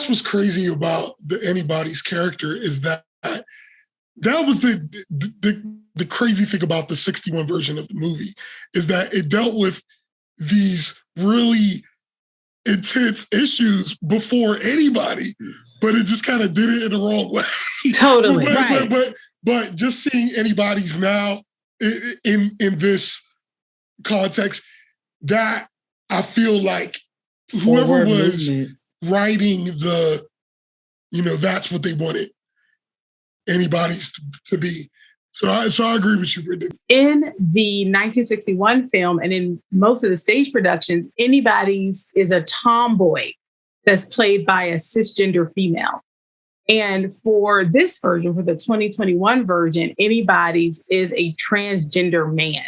what's crazy about the Anybody's character is that was the crazy thing about the 61 version of the movie is that it dealt with these really intense issues before anybody, but it just kind of did it in the wrong way. Totally. But just seeing anybody's now in this context, that I feel like whoever was writing that's what they wanted anybody's to be. So I agree with you, Brittany. In the 1961 film and in most of the stage productions, anybody's is a tomboy that's played by a cisgender female. And for this version, for the 2021 version, anybody's is a transgender man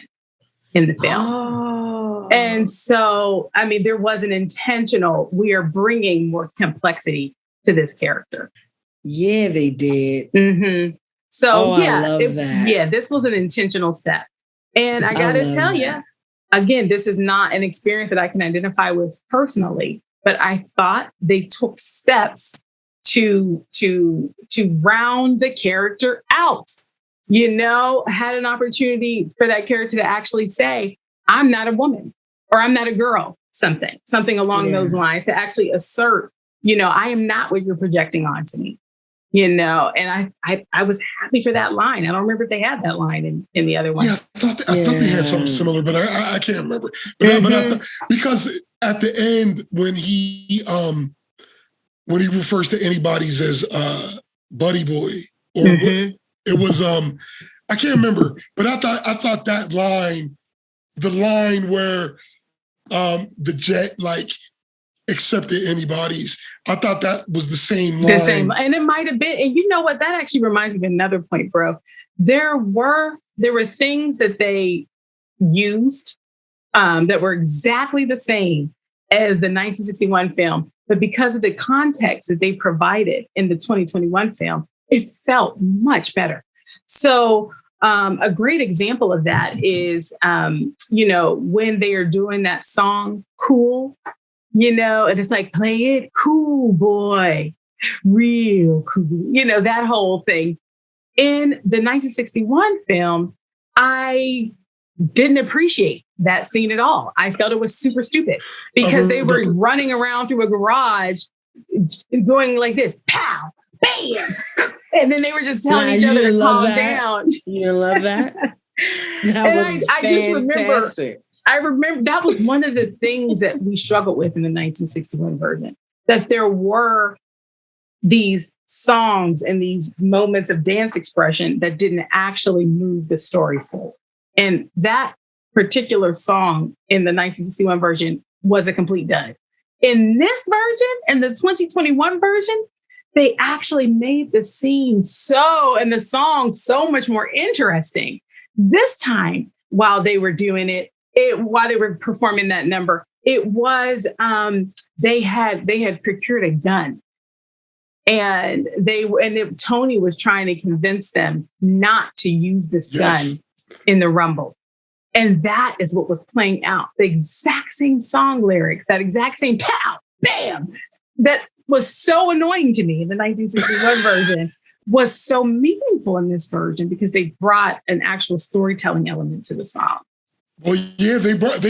in the film. Oh. And so, I mean, there was an intentional, we are bringing more complexity to this character. Yeah, they did. Mm-hmm. So, I love that. Yeah, this was an intentional step. And I got to tell you, again, this is not an experience that I can identify with personally, but I thought they took steps to round the character out. Had an opportunity for that character to actually say, I'm not a woman or I'm not a girl, something along those lines, to actually assert, I am not what you're projecting onto me. And I was happy for that line. I don't remember if they had that line in the other one. Yeah, I thought they had something similar, but I can't remember. But because at the end, when he refers to anybody's as buddy boy, or it was I can't remember, but I thought that line, the line where the jet accepted anybody's, I thought that was the same line. The same, and it might have been. And you know what? That actually reminds me of another point, bro. There were things that they used that were exactly the same as the 1961 film, but because of the context that they provided in the 2021 film, it felt much better. So a great example of that is, when they are doing that song, Cool. And it's like, play it cool, boy, real cool, that whole thing. In the 1961 film, I didn't appreciate that scene at all. I felt it was super stupid because they were running around through a garage going like this, pow, bam. And then they were just telling each other to calm down. You love that? I just remember that was one of the things that we struggled with in the 1961 version, that there were these songs and these moments of dance expression that didn't actually move the story forward. And that particular song in the 1961 version was a complete dud. In this version, in the 2021 version, they actually made the scene and the song so much more interesting. This time, while they were doing it, while they were performing that number, it was they had procured a gun, and Tony was trying to convince them not to use this gun in the Rumble, and that is what was playing out. The exact same song lyrics, that exact same pow, bam, that was so annoying to me in the 1961 version was so meaningful in this version because they brought an actual storytelling element to the song. Well, yeah, they went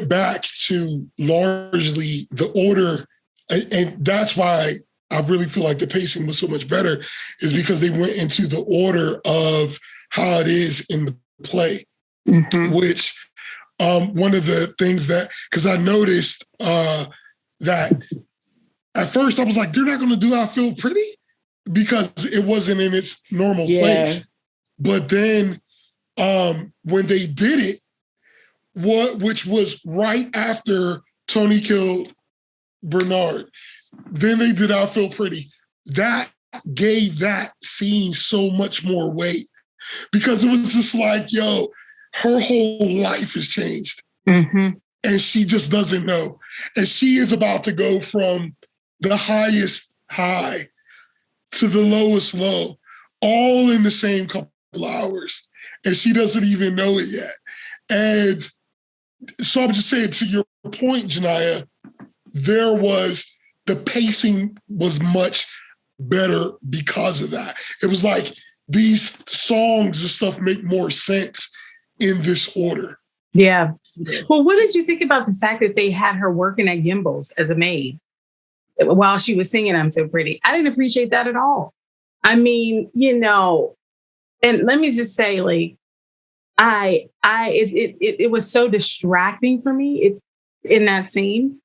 back to largely the order, and that's why I really feel like the pacing was so much better, is because they went into the order of how it is in the play, which one of the things that, because I noticed that at first I was like, they're not going to do I Feel Pretty because it wasn't in its normal place. But then when they did it, which was right after Tony killed Bernard, then they did I Feel Pretty. That gave that scene so much more weight because it was just like, yo, her whole life has changed. And she just doesn't know. And she is about to go from the highest high to the lowest low, all in the same couple hours. And she doesn't even know it yet. And so I'm just saying, to your point, Janiyah, the pacing was much better because of that. It was like these songs and stuff make more sense in this order. Yeah. Well, what did you think about the fact that they had her working at Gimbel's as a maid while she was singing I'm So Pretty? I didn't appreciate that at all. I mean, and let me just say, like, it was so distracting for me in that scene.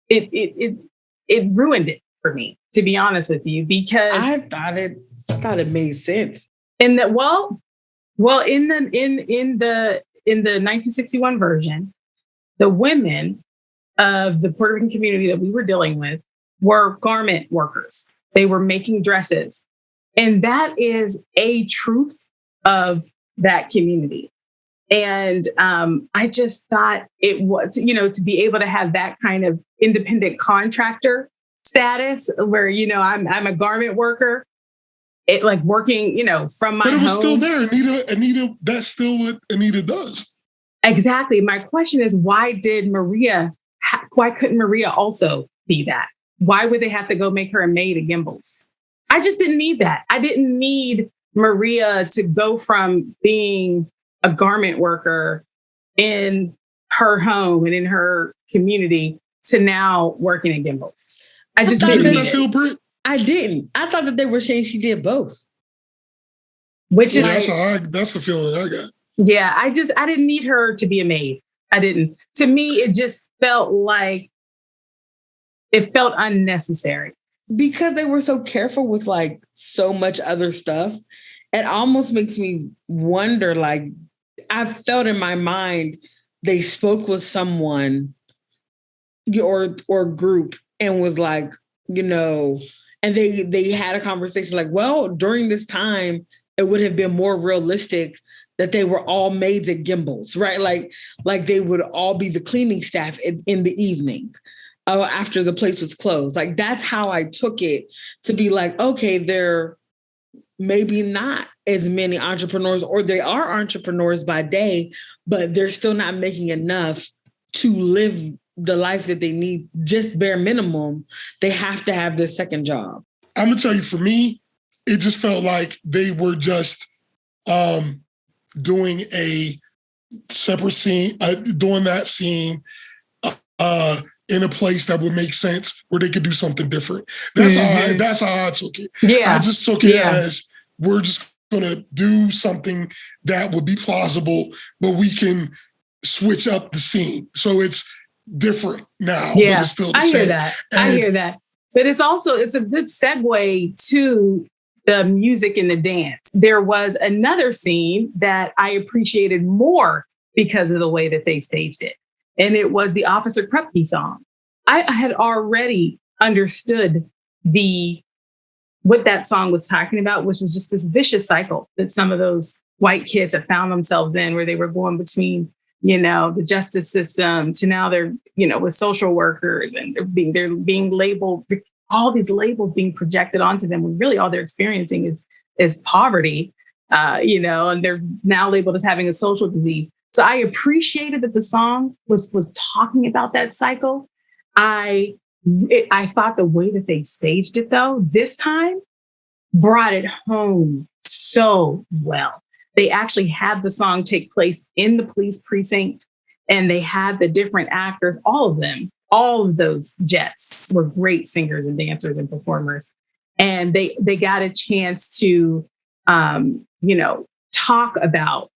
It ruined it for me, to be honest with you, because I thought it made sense. In that, in the 1961 version, the women of the Puerto Rican community that we were dealing with were garment workers. They were making dresses. And that is a truth of that community. And I just thought it was, to be able to have that kind of independent contractor status where, I'm a garment worker, it like working, from my home. But it was still there. Anita, that's still what Anita does. Exactly. My question is, why couldn't Maria also be that? Why would they have to go make her a maid at Gimbel's? I just didn't need that. I didn't need Maria to go from being a garment worker in her home and in her community to now working at Gimbel's. I just didn't. I didn't. I thought that they were saying she did both. Which is that's the feeling I got. Yeah, I didn't need her to be a maid. I didn't. To me, it just felt unnecessary. Because they were so careful with like so much other stuff, it almost makes me wonder, like, I felt in my mind they spoke with someone or group and was like, and they had a conversation like, well, during this time, it would have been more realistic that they were all maids at Gimbel's, right? Like they would all be the cleaning staff in the evening. After the place was closed. Like, that's how I took it, to be like, okay, there maybe not as many entrepreneurs, or they are entrepreneurs by day, but they're still not making enough to live the life that they need, just bare minimum. They have to have this second job. I'm gonna tell you, for me, it just felt like they were just doing a separate scene, doing that scene, in a place that would make sense where they could do something different. That's how I took it. Yeah. I just took it as, we're just going to do something that would be plausible, but we can switch up the scene. So it's different now, but it's still the same. I hear that. But it's a good segue to the music and the dance. There was another scene that I appreciated more because of the way that they staged it. And it was the Officer Preppy song. I had already understood what that song was talking about, which was just this vicious cycle that some of those white kids have found themselves in, where they were going between, the justice system to now they're, with social workers, and they're being labeled, all these labels being projected onto them, when really all they're experiencing is poverty, and they're now labeled as having a social disease. So I appreciated that the song was talking about that cycle. I thought the way that they staged it, though, this time brought it home so well. They actually had the song take place in the police precinct, and they had the different actors, all of them, all of those Jets were great singers and dancers and performers. And they got a chance to, talk about,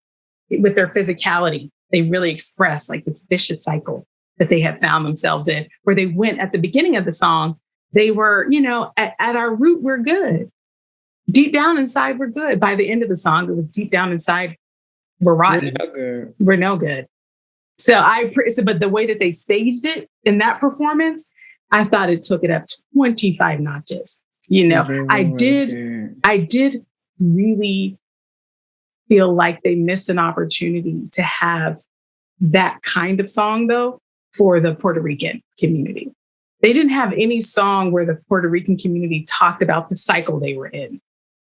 with their physicality, they really express like this vicious cycle that they had found themselves in, where they went at the beginning of the song, they were, at our root, we're good. Deep down inside, we're good. By the end of the song, it was deep down inside, we're rotten. We're no good. So but the way that they staged it in that performance, I thought it took it up 25 notches. I did really feel like they missed an opportunity to have that kind of song, though, for the Puerto Rican community. They didn't have any song where the Puerto Rican community talked about the cycle they were in.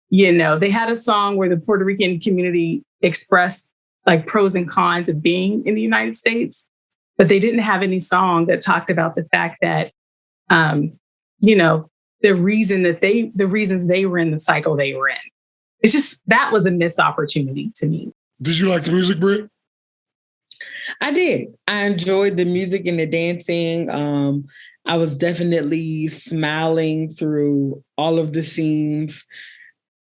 They had a song where the Puerto Rican community expressed like pros and cons of being in the United States, but they didn't have any song that talked about the fact that, the reasons they were in the cycle they were in. It's just, that was a missed opportunity to me. Did you like the music, Britt? I did. I enjoyed the music and the dancing. I was definitely smiling through all of the scenes.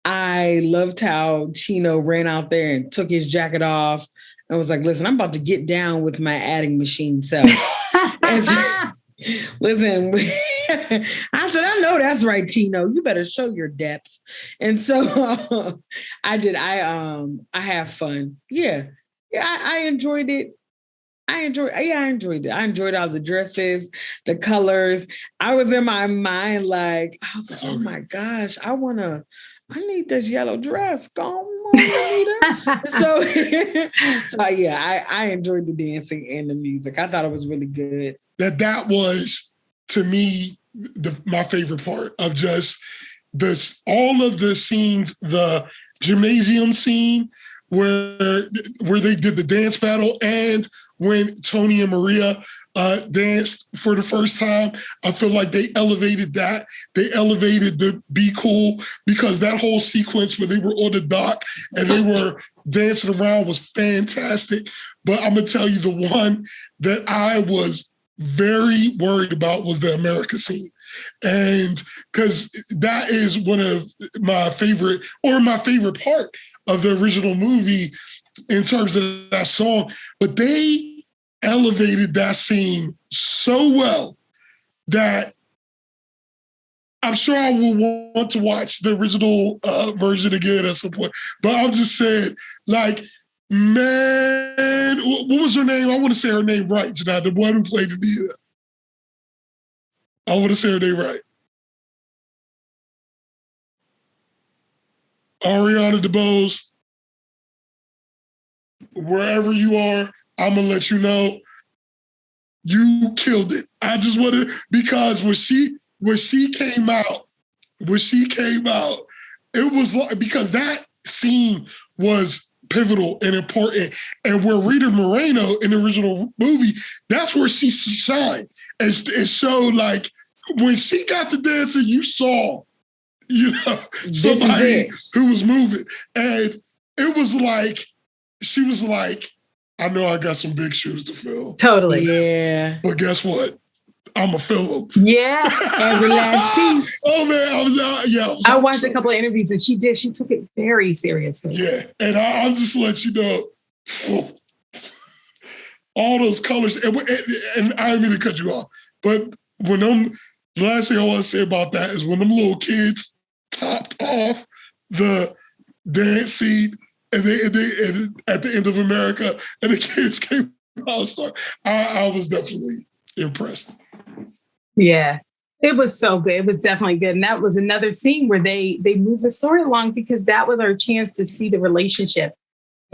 I loved how Chino ran out there and took his jacket off and was like, listen, I'm about to get down with my adding machine self. Listen, I said, I know that's right, Chino. You better show your depth. And so I did. I have fun. Yeah. I enjoyed it. I enjoyed it. I enjoyed all the dresses, the colors. I was in my mind like, I was like, oh my gosh, I need this yellow dress. Come on, Anita. So yeah, I enjoyed the dancing and the music. I thought it was really good. That was, to me, my favorite part of just this, all of the scenes, the gymnasium scene where they did the dance battle, and when Tony and Maria danced for the first time. I feel like they elevated that. They elevated the Be Cool, because that whole sequence where they were on the dock and they were dancing around was fantastic. But I'm going to tell you, the one that I was very worried about was the America scene. And because that is one of my favorite part of the original movie in terms of that song. But they elevated that scene so well that I'm sure I will want to watch the original version again at some point. But I'm just saying, like, man, what was her name? I want to say her name right, Janai, the one who played Anita. I want to say her name right. Ariana DeBose, wherever you are, I'm going to let you know you killed it. I just want to, because when she came out, it was like, because that scene was pivotal and important. And where Rita Moreno in the original movie, that's where she shined. It showed, like, when she got to dancing, you saw, somebody who was moving. And it was like, she was like, I know I got some big shoes to fill. Totally. Yeah. But guess what? I'm going to fill them. Yeah. Every last piece. Oh, man. I watched a couple of interviews and she took it very seriously. Yeah. And I'll just let you know, all those colors, and I didn't mean to cut you off, but the last thing I want to say about that is when them little kids topped off the dance scene and they at the end of America and the kids came out, I was definitely impressed. Yeah, it was so good. It was definitely good. And that was another scene where they moved the story along, because that was our chance to see the relationship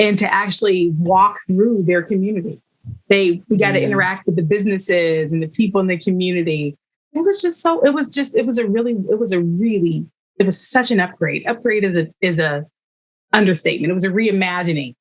and to actually walk through their community. We got to interact with the businesses and the people in the community. It was such an upgrade. Upgrade is a understatement. It was a reimagining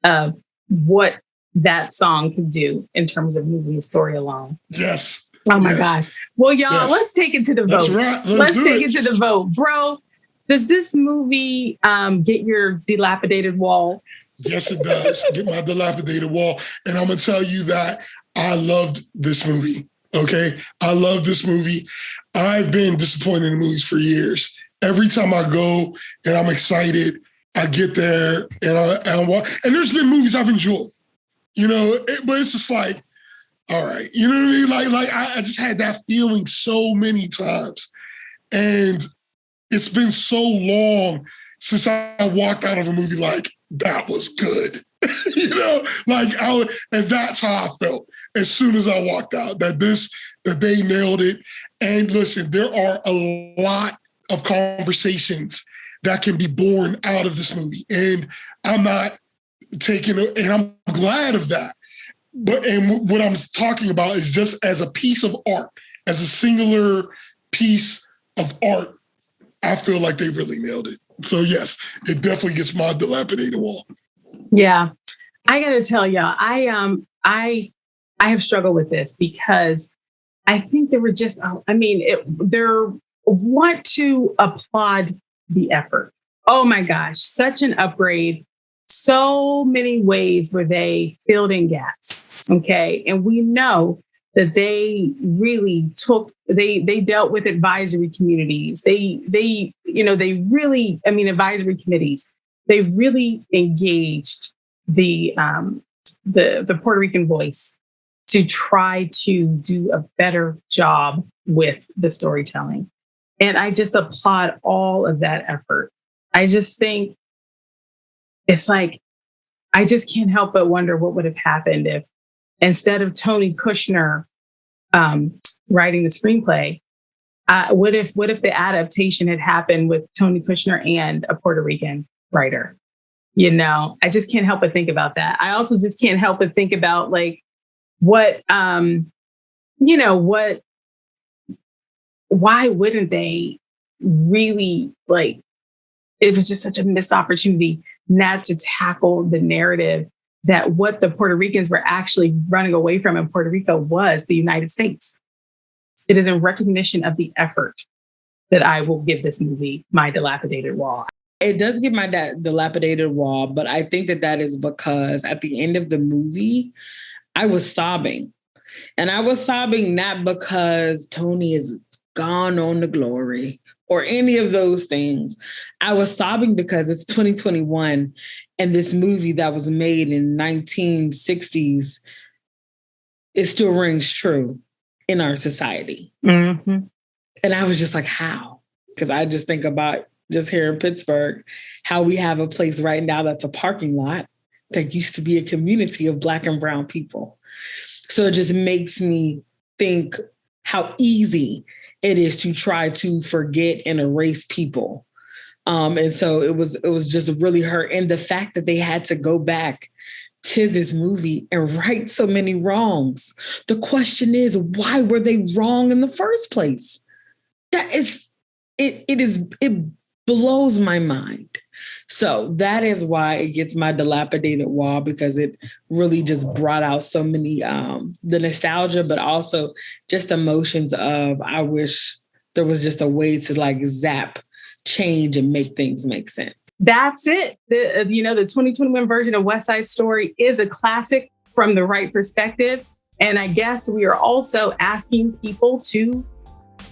of what that song could do in terms of moving the story along. Yes. Oh my gosh. Well, y'all, let's take it to the vote. That's right. Let's take it to the vote. Bro, does this movie get your dilapidated wall? Yes, it does. Get my dilapidated wall. And I'm going to tell you that I loved this movie. Okay? I love this movie. I've been disappointed in movies for years. Every time I go and I'm excited, I get there and I watch. And there's been movies I've enjoyed, but it's just like, all right. You know what I mean? Like I just had that feeling so many times. And it's been so long since I walked out of a movie like, that was good. And that's how I felt as soon as I walked out, that they nailed it. And listen, there are a lot of conversations that can be born out of this movie. And I'm not and I'm glad of that. And what I'm talking about is just as a piece of art, as a singular piece of art, I feel like they really nailed it. So yes, it definitely gets my dilapidated wall. Yeah. I got to tell y'all, I have struggled with this because I think there were want to applaud the effort. Oh my gosh, such an upgrade so many ways where they filled in gaps. Okay. And we know that they really they dealt with advisory communities. Advisory committees. They really engaged the Puerto Rican voice to try to do a better job with the storytelling. And I just applaud all of that effort. I just think it's like, I just can't help but wonder what would have happened if instead of Tony Kushner writing the screenplay, what if the adaptation had happened with Tony Kushner and a Puerto Rican writer? You know, I just can't help but think about that. I also just can't help but think about like why wouldn't they really, like, it was just such a missed opportunity not to tackle the narrative that what the Puerto Ricans were actually running away from in Puerto Rico was the United States. It is in recognition of the effort that I will give this movie my dilapidated wall. It does give my dilapidated wall, but I think that is because at the end of the movie, I was sobbing. And I was sobbing not because Tony is gone on to glory or any of those things. I was sobbing because it's 2021 and this movie that was made in 1960s, it still rings true in our society. Mm-hmm. And I was just like, how? Because I just think about just here in Pittsburgh, how we have a place right now that's a parking lot that used to be a community of Black and brown people. So it just makes me think how easy it is to try to forget and erase people. And so it was just really hurt. And the fact that they had to go back to this movie and right so many wrongs. The question is, why were they wrong in the first place? It blows my mind. So that is why it gets my dilapidated wall, because it really just brought out so many, the nostalgia, but also just emotions of, I wish there was just a way to like zap, change, and make things make sense. That's it. The 2021 version of West Side Story is a classic from the Wright perspective. And I guess we are also asking people to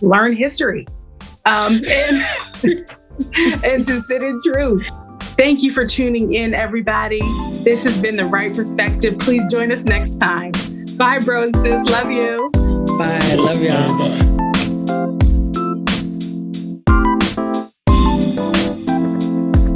learn history and to sit in truth. Thank you for tuning in, everybody. This has been the Wright Perspective. Please join us next time. Bye, bro and sis. Love you. Bye. Love y'all. Bye.